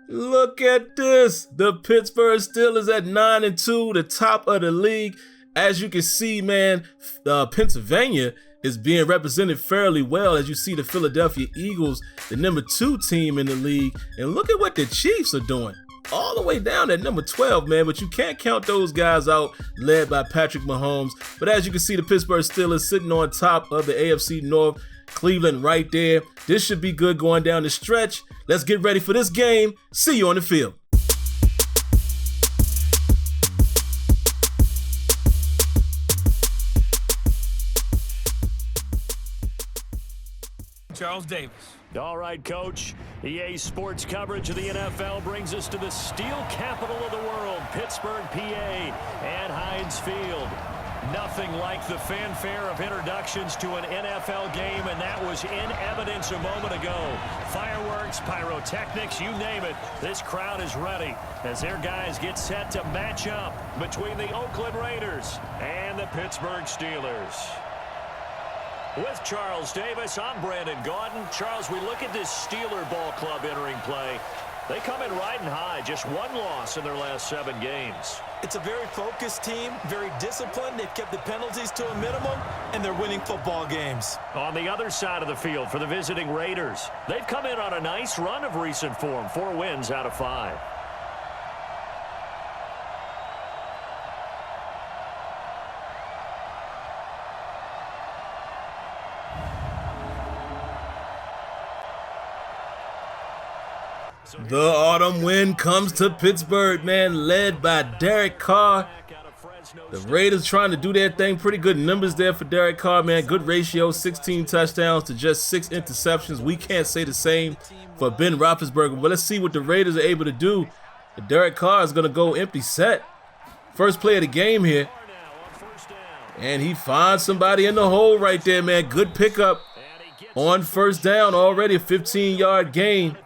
Look at this. The Pittsburgh Steelers at 9-2, the top of the league. As you can see, man, Pennsylvania is being represented fairly well. As you see, the Philadelphia Eagles, the #2 team in the league. And look at what the Chiefs are doing. All the way down at number 12, man. But you can't count those guys out, led by Patrick Mahomes. But as you can see, the Pittsburgh Steelers sitting on top of the AFC North. Cleveland right there. This should be good going down the stretch. Let's get ready for this game. See you on the field. Charles Davis. All right, Coach. EA Sports coverage of the NFL brings us to the steel capital of the world, Pittsburgh, PA, and Heinz Field. Nothing like the fanfare of introductions to an NFL game, and that was in evidence a moment ago. Fireworks, pyrotechnics, you name it. This crowd is ready as their guys get set to match up between the Oakland Raiders and the Pittsburgh Steelers. With Charles Davis, I'm Brandon Gaudin. Charles, we look at this Steeler ball club entering play. They come in riding high, just one loss in their last 7 games. It's a very focused team, very disciplined. They've kept the penalties to a minimum, and they're winning football games. On the other side of the field for the visiting Raiders, they've come in on a nice run of recent form, 4 wins out of 5. The autumn wind comes to Pittsburgh, man, led by Derek Carr. The Raiders trying to do their thing. Pretty good numbers there for Derek Carr, man. Good ratio, 16 touchdowns to just 6 interceptions. We can't say the same for Ben Roethlisberger, but let's see what the Raiders are able to do. Derek Carr is going to go empty set. First play of the game here. And he finds somebody in the hole right there, man. Good pickup on first down. Already a 15-yard gain.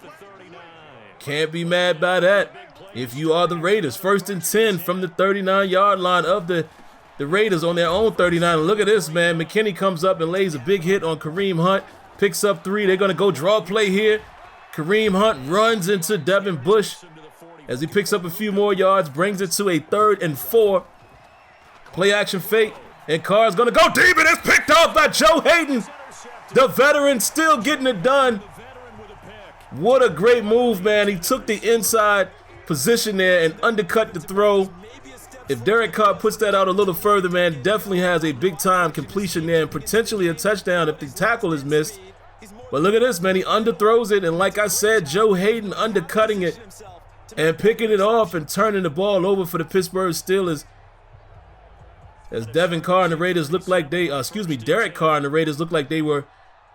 Can't be mad by that if you are the Raiders. 1st and 10 from the 39-yard line of the Raiders on their own 39. Look at this, man. McKinney comes up and lays a big hit on Kareem Hunt. Picks up 3. They're going to go draw play here. Kareem Hunt runs into Devin Bush as he picks up a few more yards. Brings it to a 3rd and 4. Play action fake. And Carr's going to go deep, and it's picked off by Joe Hayden. The veteran still getting it done. What a great move, man. He took the inside position there and undercut the throw. If Derek Carr puts that out a little further, man, definitely has a big-time completion there and potentially a touchdown if the tackle is missed. But look at this, man. He underthrows it, and like I said, Joe Hayden undercutting it and picking it off and turning the ball over for the Pittsburgh Steelers. As Derek Carr and the Raiders look like they were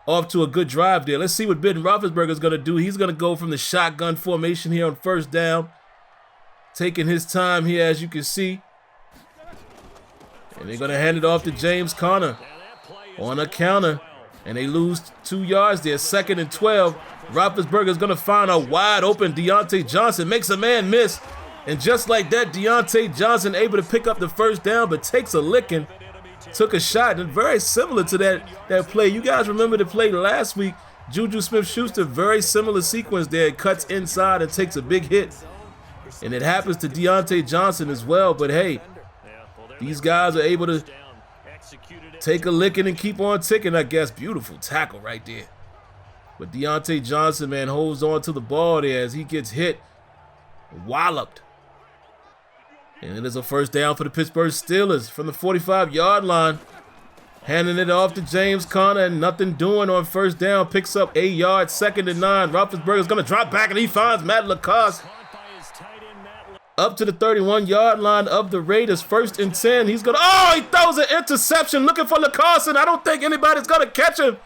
off to a good drive there. Let's see what Ben Roethlisberger is going to do. He's going to go from the shotgun formation here on first down. Taking his time here, as you can see. And they're going to hand it off to James Conner on a counter. And they lose 2 yards there. 2nd and 12. Roethlisberger is going to find a wide open Deontay Johnson. Makes a man miss. And just like that, Deontay Johnson able to pick up the first down, but takes a licking. Took a shot, and very similar to that play. You guys remember the play last week. Juju Smith-Schuster, very similar sequence there. It cuts inside and takes a big hit. And it happens to Deontay Johnson as well. But hey, these guys are able to take a licking and keep on ticking, I guess. Beautiful tackle right there. But Deontay Johnson, man, holds on to the ball there as he gets hit. Walloped. And it is a first down for the Pittsburgh Steelers from the 45-yard line. Handing it off to James Conner and nothing doing on first down. Picks up 8 yards, 2nd and 9. Roethlisberger is going to drop back and he finds Matt Lacoste. Up to the 31-yard line of the Raiders. 1st and 10. He's going to, he throws an interception looking for Lacoste, and I don't think anybody's going to catch him.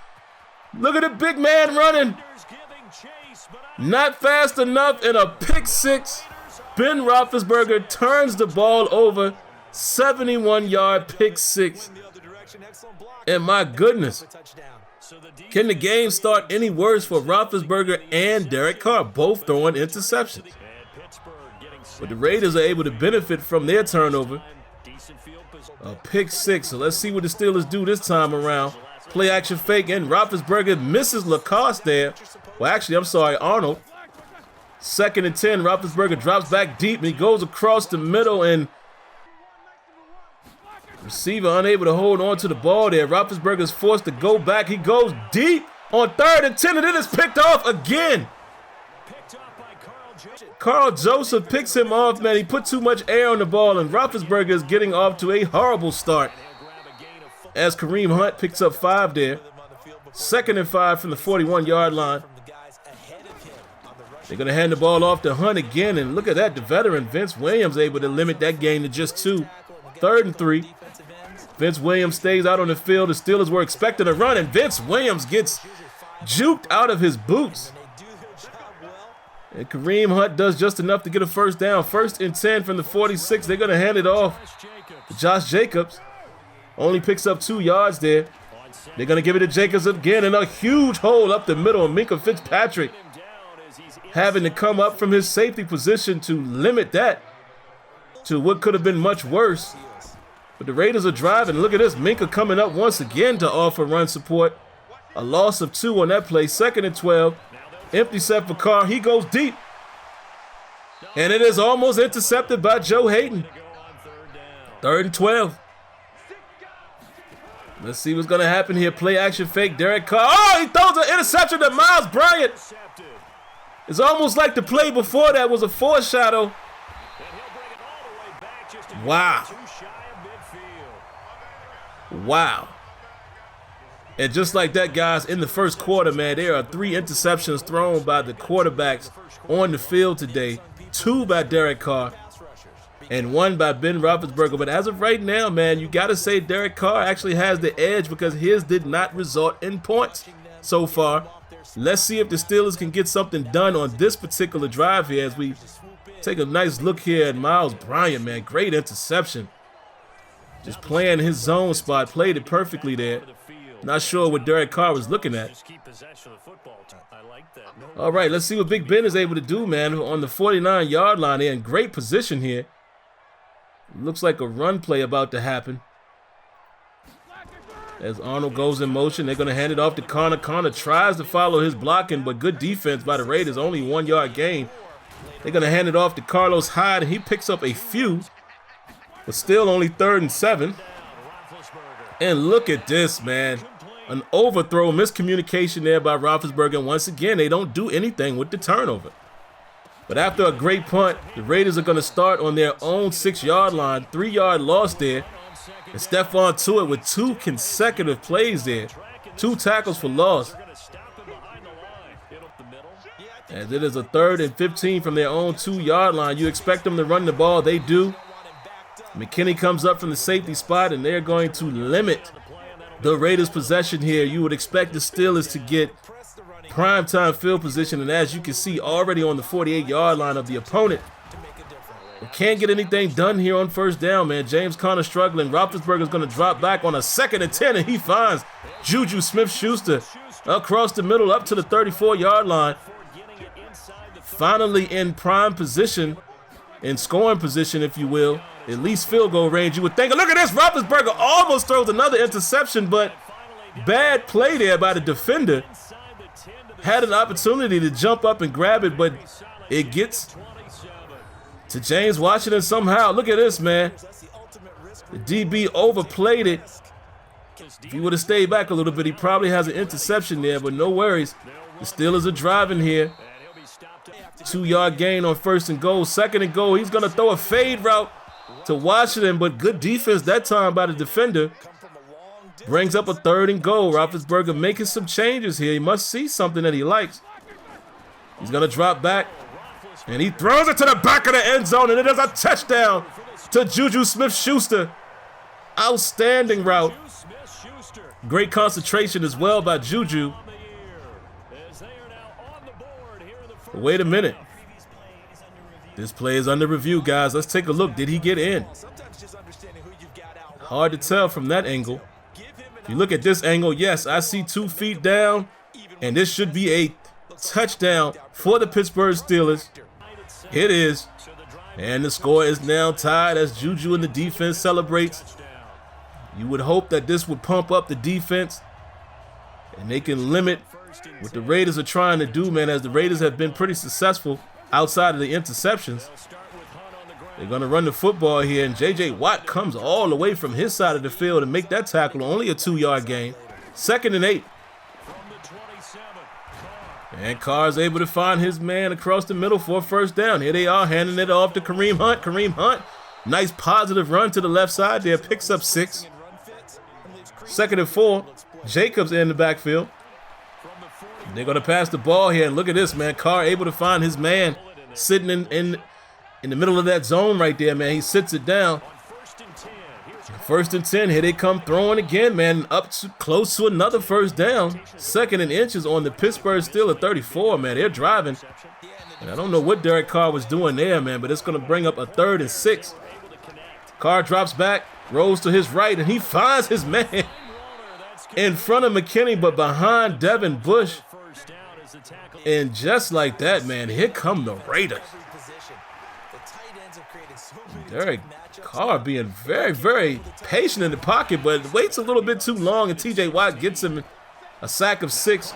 Look at the big man running. Not fast enough, and a pick 6. Ben Roethlisberger turns the ball over, 71-yard pick 6. And my goodness, can the game start any worse for Roethlisberger and Derek Carr, both throwing interceptions? But the Raiders are able to benefit from their turnover. A pick 6, so let's see what the Steelers do this time around. Play action fake, and Roethlisberger misses Lacoste there. Well, actually, I'm sorry, Arnold. 2nd and 10. Roethlisberger drops back deep, and he goes across the middle, and receiver unable to hold on to the ball there. Roethlisberger is forced to go back. He goes deep on 3rd and 10, and it is picked off again. Carl Joseph picks him off, man. He put too much air on the ball, and Roethlisberger is getting off to a horrible start as Kareem Hunt picks up 5 there. 2nd and 5 from the 41-yard line. They're going to hand the ball off to Hunt again, and look at that. The veteran Vince Williams able to limit that gain to just 2. 3rd and 3. Vince Williams stays out on the field. The Steelers were expecting a run, and Vince Williams gets juked out of his boots. And Kareem Hunt does just enough to get a first down. 1st and 10 from the 46. They're going to hand it off to Josh Jacobs. Only picks up 2 yards there. They're going to give it to Jacobs again, and a huge hole up the middle. And Minkah Fitzpatrick having to come up from his safety position to limit that to what could have been much worse. But the Raiders are driving. Look at this. Minkah coming up once again to offer run support. A loss of 2 on that play. 2nd and 12. Empty set for Carr. He goes deep. And it is almost intercepted by Joe Hayden. 3rd and 12. Let's see what's going to happen here. Play action fake. Derek Carr. Oh, he throws an interception to Miles Bryant. It's almost like the play before that was a foreshadow. Wow. Wow. And just like that, guys, in the first quarter, man, there are 3 interceptions thrown by the quarterbacks on the field today. 2 by Derek Carr and 1 by Ben Roethlisberger. But as of right now, man, you got to say Derek Carr actually has the edge because his did not result in points so far. Let's see if the Steelers can get something done on this particular drive here as we take a nice look here at Miles Bryant, man. Great interception. Just playing his zone spot. Played it perfectly there. Not sure what Derek Carr was looking at. All right, let's see what Big Ben is able to do, man, on the 49-yard line. They're in great position here. Looks like a run play about to happen. As Arnold goes in motion, they're going to hand it off to Connor. Connor tries to follow his blocking, but good defense by the Raiders. Only 1-yard gain. They're going to hand it off to Carlos Hyde, and he picks up a few, but still only 3rd and 7. And look at this, man. An overthrow, miscommunication there by Roethlisberger. And once again, they don't do anything with the turnover. But after a great punt, the Raiders are going to start on their own 6-yard line. 3-yard loss there. And Stephon Tuitt with 2 consecutive plays there. 2 tackles for loss. As it is a 3rd and 15 from their own 2-yard line. You expect them to run the ball. They do. McKinney comes up from the safety spot, and they're going to limit the Raiders' possession here. You would expect the Steelers to get primetime field position, and as you can see already on the 48-yard line of the opponent, they can't get anything done here on 1st down, man. James Conner struggling. Roethlisberger is going to drop back on a 2nd and 10, and he finds Juju Smith-Schuster across the middle up to the 34-yard line. Finally in prime position, in scoring position, if you will. At least field goal range, you would think. Look at this. Roethlisberger almost throws another interception, but bad play there by the defender. Had an opportunity to jump up and grab it, but it gets to James Washington somehow. Look at this, man. The DB overplayed it. If he would have stayed back a little bit, he probably has an interception there, but no worries. The Steelers are driving here. 2-yard gain on 1st and goal. 2nd and goal. He's going to throw a fade route to Washington, but good defense that time by the defender. Brings up a 3rd and goal. Roethlisberger making some changes here. He must see something that he likes. He's going to drop back, and he throws it to the back of the end zone, and it is a touchdown to Juju Smith-Schuster. Outstanding route. Great concentration as well by Juju. Wait a minute. This play is under review, guys. Let's take a look. Did he get in? Hard to tell from that angle. If you look at this angle, yes, I see 2 feet down, and this should be a touchdown for the Pittsburgh Steelers. It is. And the score is now tied as Juju and the defense celebrates. You would hope that this would pump up the defense, and they can limit what the Raiders are trying to do, man, as the Raiders have been pretty successful outside of the interceptions. They're going to run the football here, and J.J. Watt comes all the way from his side of the field and make that tackle, only a 2-yard gain. 2nd and 8. And Carr's able to find his man across the middle for a first down. Here they are, handing it off to Kareem Hunt. Kareem Hunt, nice positive run to the left side there, picks up 6. 2nd and 4. Jacobs in the backfield. They're going to pass the ball here, and look at this, man. Carr able to find his man sitting in the middle of that zone right there, man. He sits it down. 1st and 10. Here they come throwing again, man. Up to close to another first down. 2nd and inches on the Pittsburgh Steelers 34, man. They're driving. And I don't know what Derek Carr was doing there, man, but it's going to bring up a 3rd and 6. Carr drops back, rolls to his right, and he finds his man in front of McKinney, but behind Devin Bush. And just like that, man, here come the Raiders. Derek Carr being very, very patient in the pocket, but waits a little bit too long, and T.J. Watt gets him a sack of 6.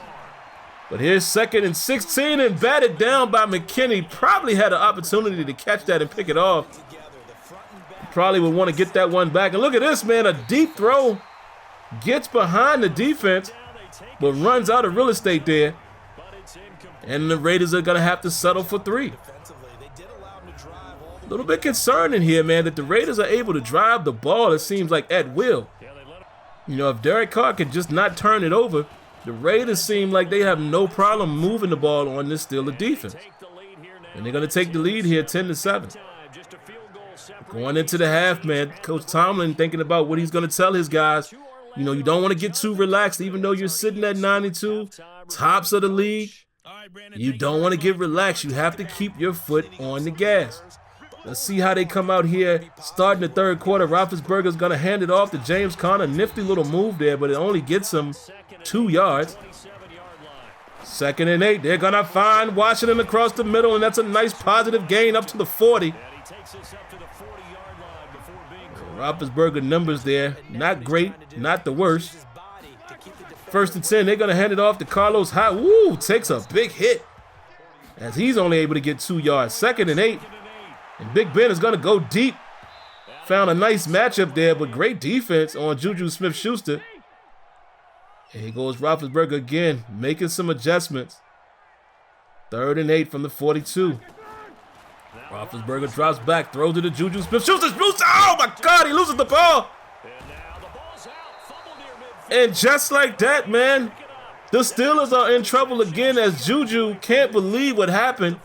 But here's 2nd and 16, and batted down by McKinney. Probably had an opportunity to catch that and pick it off. Probably would want to get that one back. And look at this, man, a deep throw. Gets behind the defense, but runs out of real estate there. And the Raiders are going to have to settle for 3. A little bit concerning here, man, that the Raiders are able to drive the ball, it seems like, at will. You know, if Derek Carr can just not turn it over, the Raiders seem like they have no problem moving the ball on this Steelers defense. And they're going to take the lead here 10-7. Going into the half, man, Coach Tomlin thinking about what he's going to tell his guys. You know, you don't want to get too relaxed, even though you're sitting at 92, tops of the league. You don't want to get relaxed. You have to keep your foot on the gas. Let's see how they come out here. Starting the 3rd quarter, Roethlisberger's going to hand it off to James Conner. Nifty little move there, but it only gets him 2 yards. 2nd and 8. They're going to find Washington across the middle, and that's a nice positive gain up to the 40. Roethlisberger numbers there. Not great, not the worst. 1st and 10. They're going to hand it off to Carlos Hyde. Woo, takes a big hit as he's only able to get 2 yards. 2nd and 8. And Big Ben is going to go deep. Found a nice matchup there, but great defense on Juju Smith-Schuster. And here goes Roethlisberger again, making some adjustments. 3rd and 8 from the 42. Roethlisberger drops back, throws it to Juju Smith-Schuster. Oh, my God, he loses the ball. And just like that, man, the Steelers are in trouble again as Juju can't believe what happened.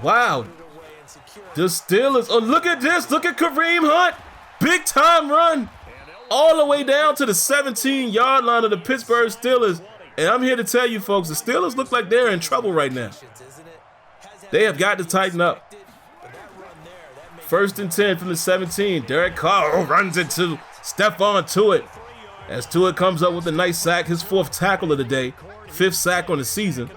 Wow. The Steelers, oh, look at this. Look at Kareem Hunt. Big time run all the way down to the 17-yard line of the Pittsburgh Steelers. And I'm here to tell you, folks, the Steelers look like they're in trouble right now. They have got to tighten up. 1st and 10 from the 17. Derek Carr runs into Stephon Tuitt. As Tuitt comes up with a nice sack, his 4th tackle of the day, 5th sack on the season.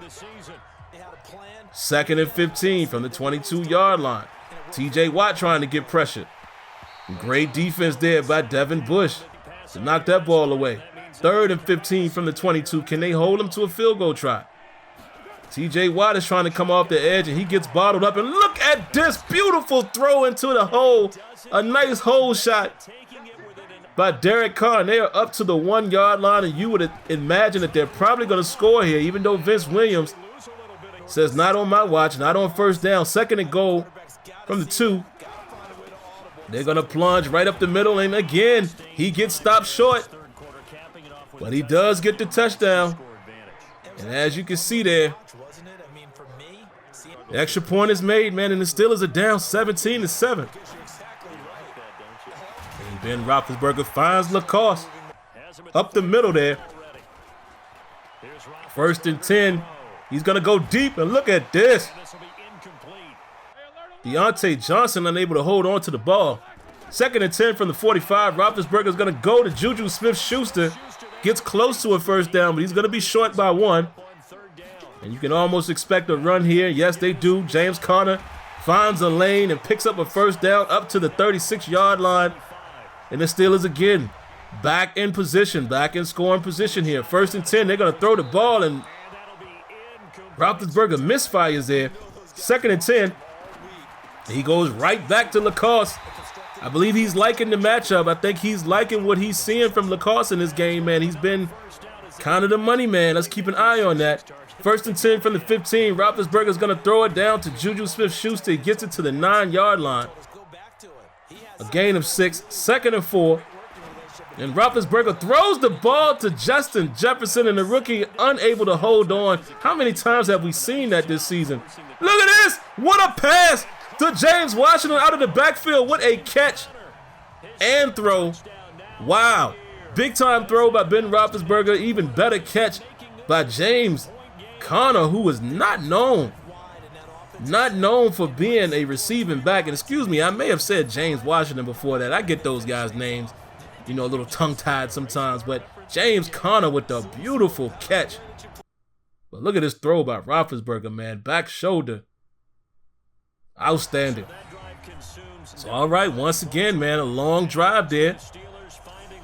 2nd and 15 from the 22-yard line. T.J. Watt trying to get pressure. Great defense there by Devin Bush to knock that ball away. 3rd and 15 from the 22. Can they hold him to a field goal try? T.J. Watt is trying to come off the edge, and he gets bottled up. And look at this beautiful throw into the hole. A nice hole shot by Derek Carr. And they are up to the 1-yard line, and you would imagine that they're probably going to score here, even though Vince Williams says not on my watch, not on 1st down. 2nd and goal from the 2. They're going to plunge right up the middle, and again, he gets stopped short. But he does get the touchdown. And as you can see there, the extra point is made, man, and the Steelers are down 17-7. And Ben Roethlisberger finds Lacoste up the middle there. 1st and 10. He's going to go deep, and look at this. Deontay Johnson unable to hold on to the ball. 2nd and 10 from the 45. Roethlisberger is going to go to Juju Smith-Schuster. Gets close to a 1st down, but he's going to be short by 1. And you can almost expect a run here. Yes, they do. James Conner finds a lane and picks up a 1st down up to the 36-yard line. And the Steelers again back in position, back in scoring position here. 1st and 10. They're going to throw the ball, and Roethlisberger misfires there. 2nd and 10. He goes right back to Lacoste. I believe he's liking the matchup. I think he's liking what he's seeing from Lacoste in this game, man. He's been kind of the money man. Let's keep an eye on that. 1st and 10 from the 15. Roethlisberger's going to throw it down to Juju Smith-Schuster. He gets it to the 9-yard line. A gain of 6. 2nd and 4. And Roethlisberger throws the ball to Justin Jefferson, and the rookie unable to hold on. How many times have we seen that this season? Look at this! What a pass to James Washington out of the backfield. What a catch and throw. Wow. Big time throw by Ben Roethlisberger. Even better catch by James Conner, who is not known for being a receiving back. And excuse me, I may have said James Washington before that. I get those guys' names, you know, a little tongue-tied sometimes. But James Conner with the beautiful catch. But look at this throw by Roethlisberger, man. Back shoulder. Outstanding. So, all right, once again, man, a long drive there.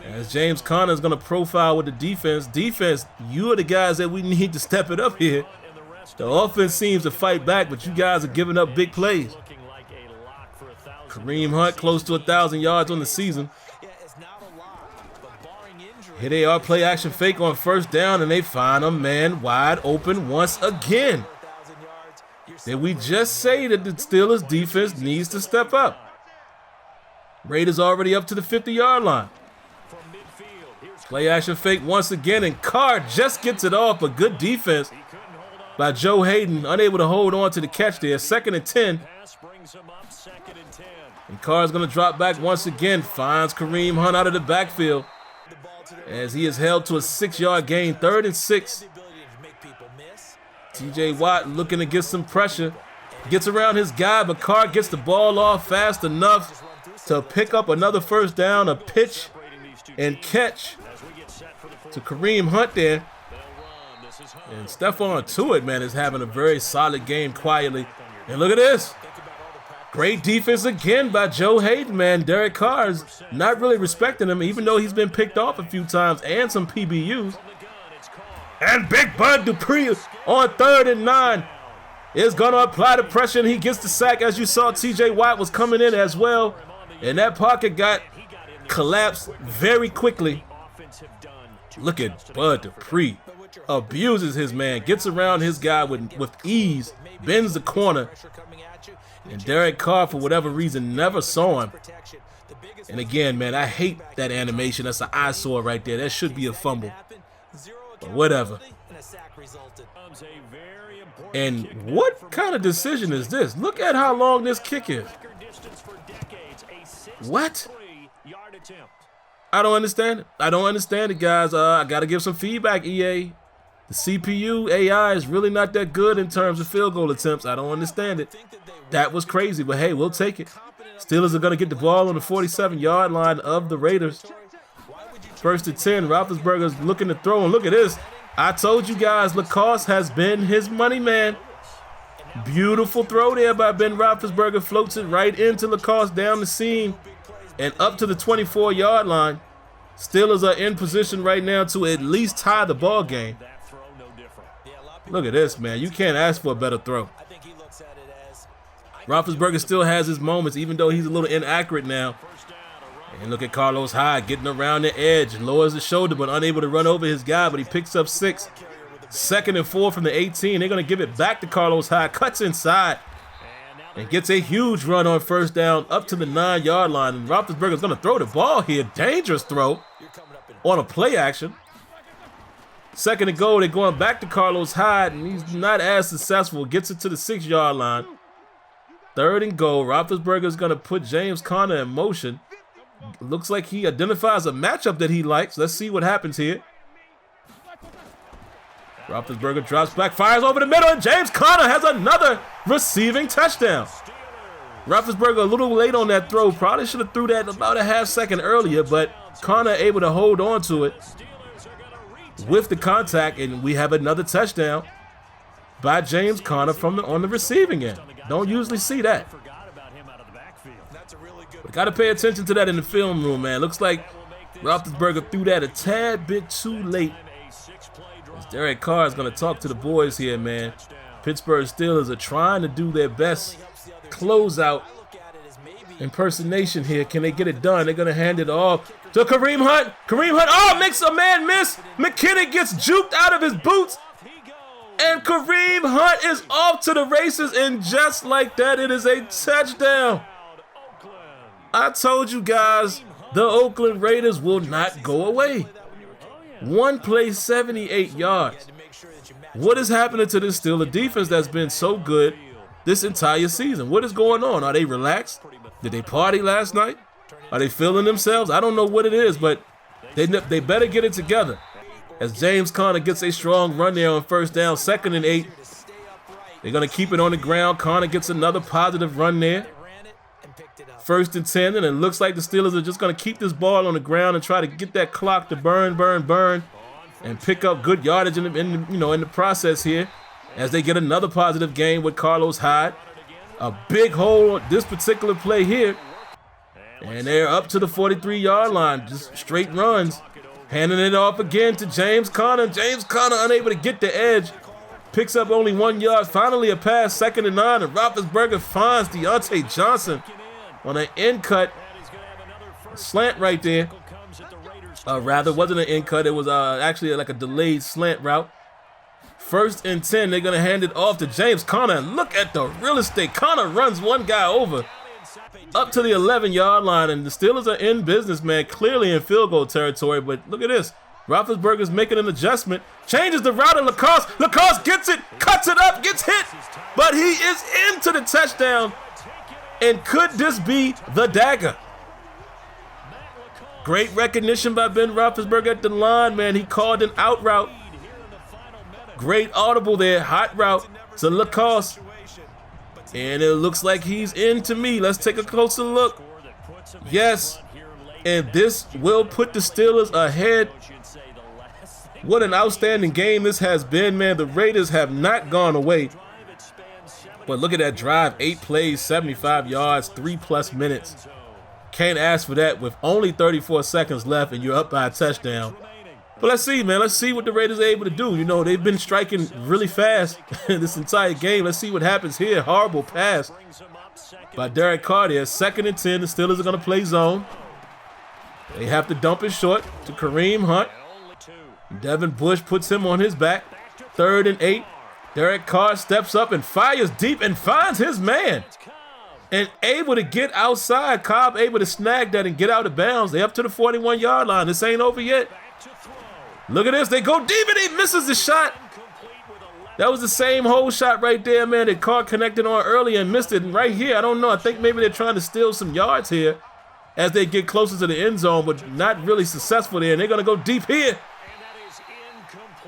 As James Conner is going to profile with the defense. Defense, you are the guys that we need to step it up here. The offense seems to fight back, but you guys are giving up big plays. Kareem Hunt close to 1,000 yards on the season. Here they are, play action fake on 1st down, and they find a man wide open once again. Did we just say that the Steelers defense needs to step up? Raiders already up to the 50-yard line. Play action fake once again, and Carr just gets it off. A good defense by Joe Hayden, unable to hold on to the catch there. 2nd and 10. And Carr's going to drop back once again. Finds Kareem Hunt out of the backfield as he is held to a 6-yard gain. 3rd and 6. T.J. Watt looking to get some pressure. Gets around his guy, but Carr gets the ball off fast enough to pick up another 1st down. A pitch and catch to Kareem Hunt there. And Stephon Tuitt, man, is having a very solid game quietly. And look at this. Great defense again by Joe Hayden, man. Derek Carr is not really respecting him, even though he's been picked off a few times and some PBUs. And Big Bud Dupree on 3rd and 9 is going to apply the pressure, and he gets the sack. As you saw, T.J. Watt was coming in as well, and that pocket got collapsed very quickly. Look at Bud Dupree. Abuses his man, gets around his guy with ease, bends the corner, and Derek Carr, for whatever reason, never saw him. And again, man, I hate that animation. That's an eyesore right there. That should be a fumble. But whatever. And what kind of decision is this? Look at how long this kick is. What? I don't understand it. I don't understand it, guys. I got to give some feedback, EA. The CPU AI is really not that good in terms of field goal attempts. I don't understand it. That was crazy, but hey, we'll take it. Steelers are going to get the ball on the 47-yard line of the Raiders. 1st and 10, Roethlisberger's looking to throw, and look at this. I told you guys, Lacoste has been his money man. Beautiful throw there by Ben Roethlisberger. Floats it right into Lacoste down the seam and up to the 24-yard line. Steelers are in position right now to at least tie the ball game. Look at this, man. You can't ask for a better throw. Roethlisberger still has his moments, even though he's a little inaccurate now. And look at Carlos Hyde getting around the edge and lowers the shoulder, but unable to run over his guy, but he picks up 6. 2nd and 4 from the 18. They're going to give it back to Carlos Hyde. Cuts inside and gets a huge run on 1st down up to the 9-yard line. And Roethlisberger's going to throw the ball here. Dangerous throw on a play action. 2nd and goal. They're going back to Carlos Hyde, and he's not as successful. Gets it to the 6-yard line. 3rd and goal. Roethlisberger's going to put James Conner in motion. Looks like he identifies a matchup that he likes. Let's see what happens here. Roethlisberger drops back, fires over the middle, and James Conner has another receiving touchdown. Roethlisberger a little late on that throw. Probably should have threw that about a half second earlier, but Conner able to hold on to it with the contact, and we have another touchdown by James Conner on the receiving end. Don't usually see that. We got to pay attention to that in the film room, man. Looks like Roethlisberger threw that a tad bit too late. Derek Carr is going to talk to the boys here, man. Pittsburgh Steelers are trying to do their best closeout impersonation here. Can they get it done? They're going to hand it off to Kareem Hunt. Kareem Hunt, oh, makes a man miss. McKinnon gets juked out of his boots. And Kareem Hunt is off to the races, and just like that, it is a touchdown. I told you guys, the Oakland Raiders will not go away. One play, 78 yards. What is happening to this Steelers defense that's been so good this entire season? What is going on? Are they relaxed? Did they party last night? Are they feeling themselves? I don't know what it is, but they better get it together. As James Conner gets a strong run there on first down, 2nd and 8. They're going to keep it on the ground. Conner gets another positive run there. 1st and 10, and it looks like the Steelers are just going to keep this ball on the ground and try to get that clock to burn, and pick up good yardage in the process here as they get another positive gain with Carlos Hyde. A big hole this particular play here. And they're up to the 43-yard line, just straight runs. Handing it off again to James Conner. James Conner unable to get the edge. Picks up only 1 yard. Finally a pass, 2nd and 9. And Roethlisberger finds Deontay Johnson on an end cut. Slant right there. Rather, wasn't an end cut. It was actually like a delayed slant route. 1st and 10. They're going to hand it off to James Conner. Look at the real estate. Conner runs one guy over. Up to the 11-yard line, and the Steelers are in business, man, clearly in field goal territory, but look at this. Roethlisberger's making an adjustment, changes the route of Lacoste. Lacoste gets it, cuts it up, gets hit, but he is into the touchdown. And could this be the dagger? Great recognition by Ben Roethlisberger at the line, man. He called an out route. Great audible there, hot route to Lacoste. And it looks like he's in to me. Let's take a closer look. Yes, and this will put the Steelers ahead. What an outstanding game this has been, man. The Raiders have not gone away. But look at that drive. 8 plays, 75 yards, 3+ minutes. Can't ask for that with only 34 seconds left and you're up by a touchdown. But let's see, man. Let's see what the Raiders are able to do. You know, they've been striking really fast this entire game. Let's see what happens here. Horrible pass by Derek Carr there. 2nd and 10. The Steelers are going to play zone. They have to dump it short to Kareem Hunt. Devin Bush puts him on his back. 3rd and 8. Derek Carr steps up and fires deep and finds his man. And able to get outside. Cobb able to snag that and get out of bounds. They're up to the 41-yard line. This ain't over yet. Look at this. They go deep and he misses the shot. That was the same hole shot right there, man, that Carr connected on earlier and missed it. And right here, I don't know. I think maybe they're trying to steal some yards here as they get closer to the end zone, but not really successful there. And they're going to go deep here.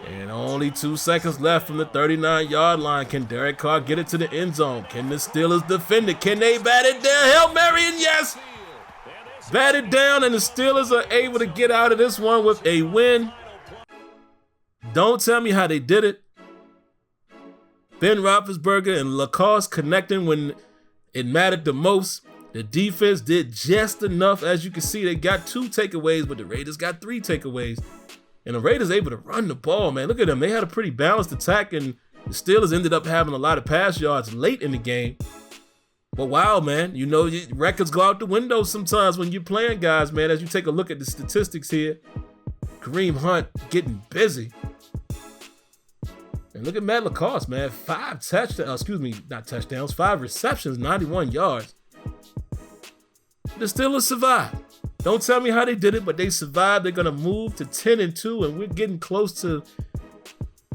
And only 2 seconds left from the 39-yard line. Can Derek Carr get it to the end zone? Can the Steelers defend it? Can they bat it down? Hail Mary, and yes! Bat it down, and the Steelers are able to get out of this one with a win. Don't tell me how they did it. Ben Roethlisberger and Lacoste connecting when it mattered the most. The defense did just enough. As you can see, they got 2 takeaways, but the Raiders got 3 takeaways. And the Raiders able to run the ball, man. Look at them. They had a pretty balanced attack, and the Steelers ended up having a lot of pass yards late in the game. But wow, man, you know, records go out the window sometimes when you're playing guys, man. As you take a look at the statistics here, Kareem Hunt getting busy. And look at Matt Lacoste, man. 5 receptions, 91 yards. The Steelers survived. Don't tell me how they did it, but they survived. They're going to move to 10-2, and we're getting close to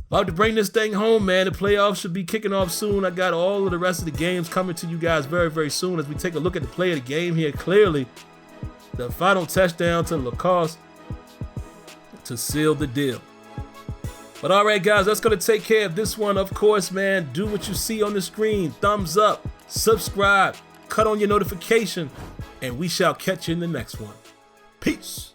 about to bring this thing home, man. The playoffs should be kicking off soon. I got all of the rest of the games coming to you guys very, very soon as we take a look at the play of the game here. Clearly, the final touchdown to Lacoste to seal the deal. But all right, guys, that's going to take care of this one. Of course, man, do what you see on the screen. Thumbs up, subscribe, cut on your notification, and we shall catch you in the next one. Peace.